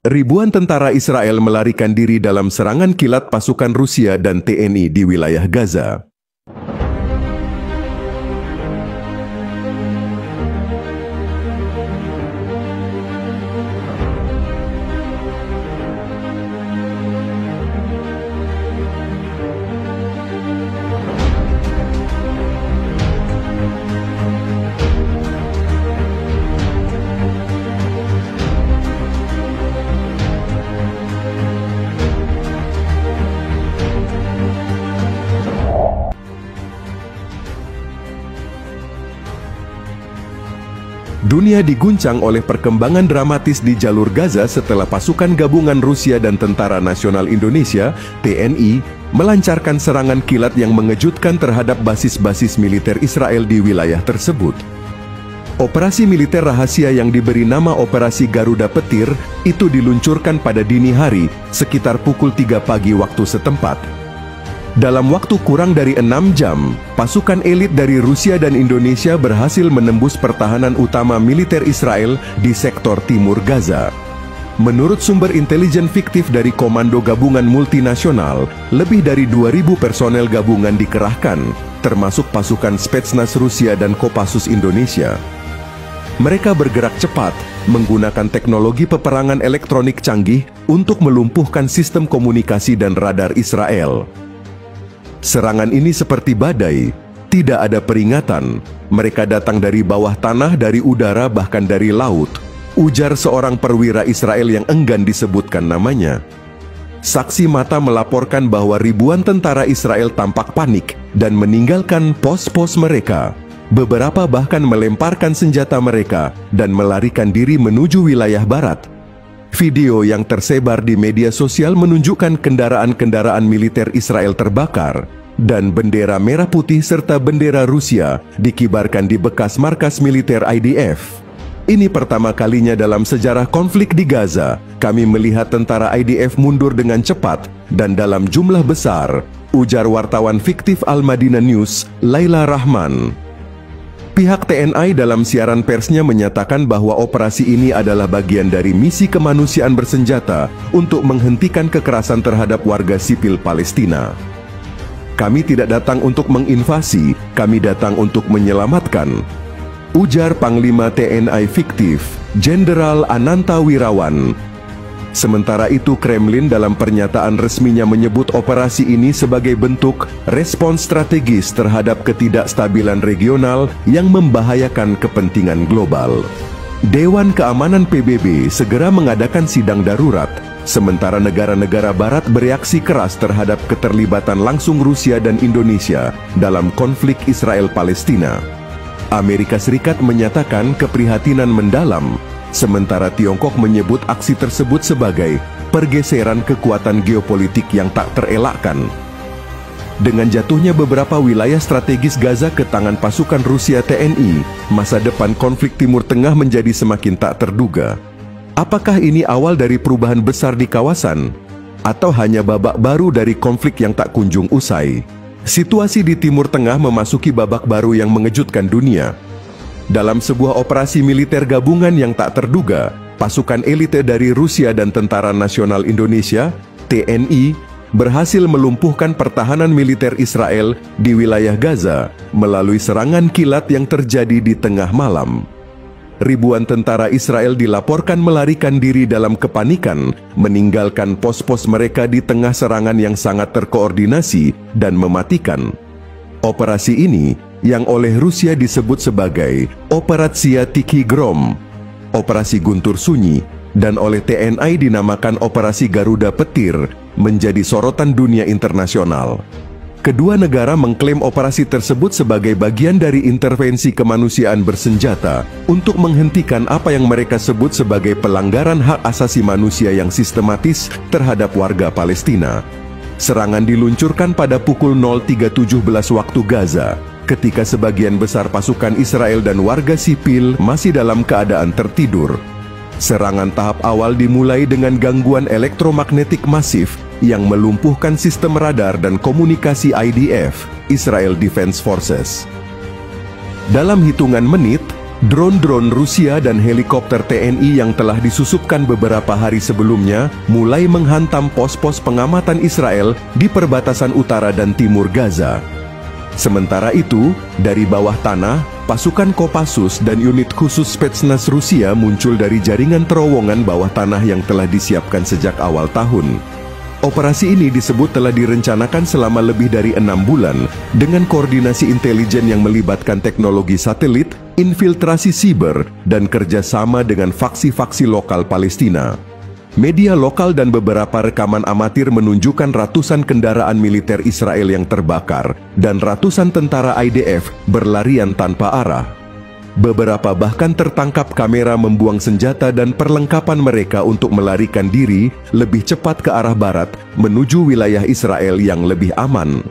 Ribuan tentara Israel melarikan diri dalam serangan kilat pasukan Rusia dan TNI di wilayah Gaza. Dunia diguncang oleh perkembangan dramatis di jalur Gaza setelah pasukan gabungan Rusia dan Tentara Nasional Indonesia (TNI) melancarkan serangan kilat yang mengejutkan terhadap basis-basis militer Israel di wilayah tersebut. Operasi militer rahasia yang diberi nama Operasi Garuda Petir itu diluncurkan pada dini hari sekitar pukul 3 pagi waktu setempat. Dalam waktu kurang dari 6 jam, pasukan elit dari Rusia dan Indonesia berhasil menembus pertahanan utama militer Israel di sektor timur Gaza. Menurut sumber intelijen fiktif dari Komando Gabungan Multinasional, lebih dari 2.000 personel gabungan dikerahkan, termasuk pasukan Spetsnaz Rusia dan Kopassus Indonesia. Mereka bergerak cepat, menggunakan teknologi peperangan elektronik canggih untuk melumpuhkan sistem komunikasi dan radar Israel. Serangan ini seperti badai, tidak ada peringatan. Mereka datang dari bawah tanah, dari udara, bahkan dari laut, ujar seorang perwira Israel yang enggan disebutkan namanya. Saksi mata melaporkan bahwa ribuan tentara Israel tampak panik dan meninggalkan pos-pos mereka. Beberapa bahkan melemparkan senjata mereka dan melarikan diri menuju wilayah barat. Video yang tersebar di media sosial menunjukkan kendaraan-kendaraan militer Israel terbakar dan bendera merah putih serta bendera Rusia dikibarkan di bekas markas militer IDF. Ini pertama kalinya dalam sejarah konflik di Gaza, kami melihat tentara IDF mundur dengan cepat dan dalam jumlah besar, ujar wartawan fiktif Al-Madinah News, Laila Rahman. Pihak TNI dalam siaran persnya menyatakan bahwa operasi ini adalah bagian dari misi kemanusiaan bersenjata untuk menghentikan kekerasan terhadap warga sipil Palestina. Kami tidak datang untuk menginvasi, kami datang untuk menyelamatkan, ujar Panglima TNI fiktif, Jenderal Ananta Wirawan. Sementara itu, Kremlin dalam pernyataan resminya menyebut operasi ini sebagai bentuk respons strategis terhadap ketidakstabilan regional yang membahayakan kepentingan global. Dewan Keamanan PBB segera mengadakan sidang darurat, sementara negara-negara barat bereaksi keras terhadap keterlibatan langsung Rusia dan Indonesia dalam konflik Israel-Palestina. Amerika Serikat menyatakan keprihatinan mendalam, sementara Tiongkok menyebut aksi tersebut sebagai pergeseran kekuatan geopolitik yang tak terelakkan. Dengan jatuhnya beberapa wilayah strategis Gaza ke tangan pasukan Rusia TNI, masa depan konflik Timur Tengah menjadi semakin tak terduga. Apakah ini awal dari perubahan besar di kawasan? Atau hanya babak baru dari konflik yang tak kunjung usai? Situasi di Timur Tengah memasuki babak baru yang mengejutkan dunia. Dalam sebuah operasi militer gabungan yang tak terduga, pasukan elite dari Rusia dan Tentara Nasional Indonesia, TNI, berhasil melumpuhkan pertahanan militer Israel di wilayah Gaza melalui serangan kilat yang terjadi di tengah malam. Ribuan tentara Israel dilaporkan melarikan diri dalam kepanikan, meninggalkan pos-pos mereka di tengah serangan yang sangat terkoordinasi dan mematikan. Operasi ini, yang oleh Rusia disebut sebagai Operatsiya Tikhi Grom, Operasi Guntur Sunyi, dan oleh TNI dinamakan Operasi Garuda Petir, menjadi sorotan dunia internasional. Kedua negara mengklaim operasi tersebut sebagai bagian dari intervensi kemanusiaan bersenjata untuk menghentikan apa yang mereka sebut sebagai pelanggaran hak asasi manusia yang sistematis terhadap warga Palestina. Serangan diluncurkan pada pukul 03.17 waktu Gaza, ketika sebagian besar pasukan Israel dan warga sipil masih dalam keadaan tertidur. Serangan tahap awal dimulai dengan gangguan elektromagnetik masif yang melumpuhkan sistem radar dan komunikasi IDF, Israel Defense Forces. Dalam hitungan menit, Drone-drone Rusia dan helikopter TNI yang telah disusupkan beberapa hari sebelumnya mulai menghantam pos-pos pengamatan Israel di perbatasan utara dan timur Gaza. Sementara itu, dari bawah tanah, pasukan Kopassus dan unit khusus Spetsnaz Rusia muncul dari jaringan terowongan bawah tanah yang telah disiapkan sejak awal tahun. Operasi ini disebut telah direncanakan selama lebih dari 6 bulan dengan koordinasi intelijen yang melibatkan teknologi satelit, infiltrasi siber, dan kerjasama dengan faksi-faksi lokal Palestina. Media lokal dan beberapa rekaman amatir menunjukkan ratusan kendaraan militer Israel yang terbakar dan ratusan tentara IDF berlarian tanpa arah. Beberapa bahkan tertangkap kamera membuang senjata dan perlengkapan mereka untuk melarikan diri lebih cepat ke arah barat menuju wilayah Israel yang lebih aman.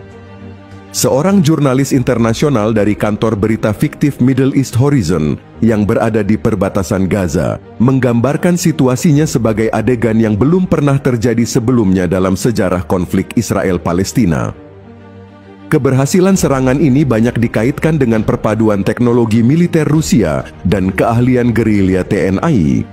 Seorang jurnalis internasional dari kantor berita fiktif Middle East Horizon yang berada di perbatasan Gaza menggambarkan situasinya sebagai adegan yang belum pernah terjadi sebelumnya dalam sejarah konflik Israel-Palestina. Keberhasilan serangan ini banyak dikaitkan dengan perpaduan teknologi militer Rusia dan keahlian gerilya TNI.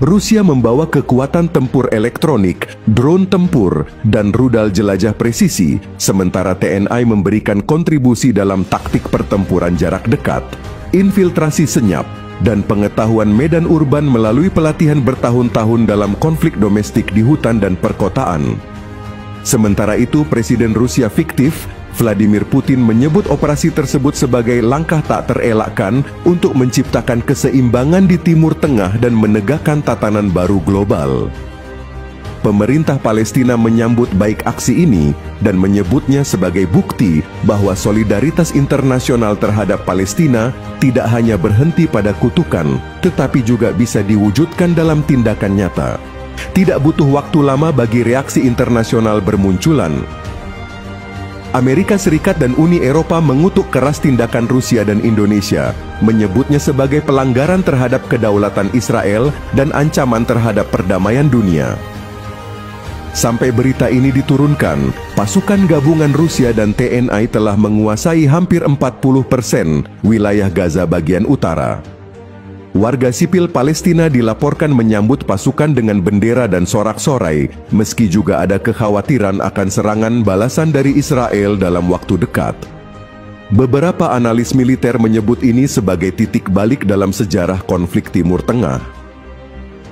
Rusia membawa kekuatan tempur elektronik, drone tempur, dan rudal jelajah presisi, sementara TNI memberikan kontribusi dalam taktik pertempuran jarak dekat, infiltrasi senyap, dan pengetahuan medan urban melalui pelatihan bertahun-tahun dalam konflik domestik di hutan dan perkotaan. Sementara itu, Presiden Rusia fiktif, Vladimir Putin menyebut operasi tersebut sebagai langkah tak terelakkan untuk menciptakan keseimbangan di Timur Tengah dan menegakkan tatanan baru global. Pemerintah Palestina menyambut baik aksi ini dan menyebutnya sebagai bukti bahwa solidaritas internasional terhadap Palestina tidak hanya berhenti pada kutukan, tetapi juga bisa diwujudkan dalam tindakan nyata. Tidak butuh waktu lama bagi reaksi internasional bermunculan. Amerika Serikat dan Uni Eropa mengutuk keras tindakan Rusia dan Indonesia, menyebutnya sebagai pelanggaran terhadap kedaulatan Israel dan ancaman terhadap perdamaian dunia. Sampai berita ini diturunkan, pasukan gabungan Rusia dan TNI telah menguasai hampir 40% wilayah Gaza bagian utara. Warga sipil Palestina dilaporkan menyambut pasukan dengan bendera dan sorak-sorai, meski juga ada kekhawatiran akan serangan balasan dari Israel dalam waktu dekat. Beberapa analis militer menyebut ini sebagai titik balik dalam sejarah konflik Timur Tengah.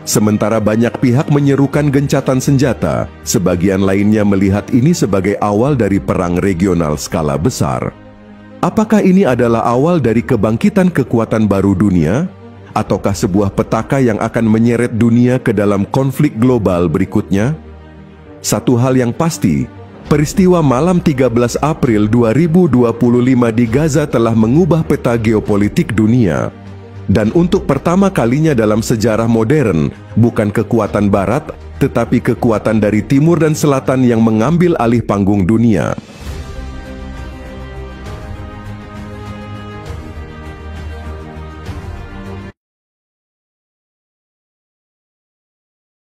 Sementara banyak pihak menyerukan gencatan senjata, sebagian lainnya melihat ini sebagai awal dari perang regional skala besar. Apakah ini adalah awal dari kebangkitan kekuatan baru dunia? Ataukah sebuah petaka yang akan menyeret dunia ke dalam konflik global berikutnya? Satu hal yang pasti, peristiwa malam 13 April 2025 di Gaza telah mengubah peta geopolitik dunia. Dan untuk pertama kalinya dalam sejarah modern, bukan kekuatan Barat, tetapi kekuatan dari Timur dan Selatan yang mengambil alih panggung dunia.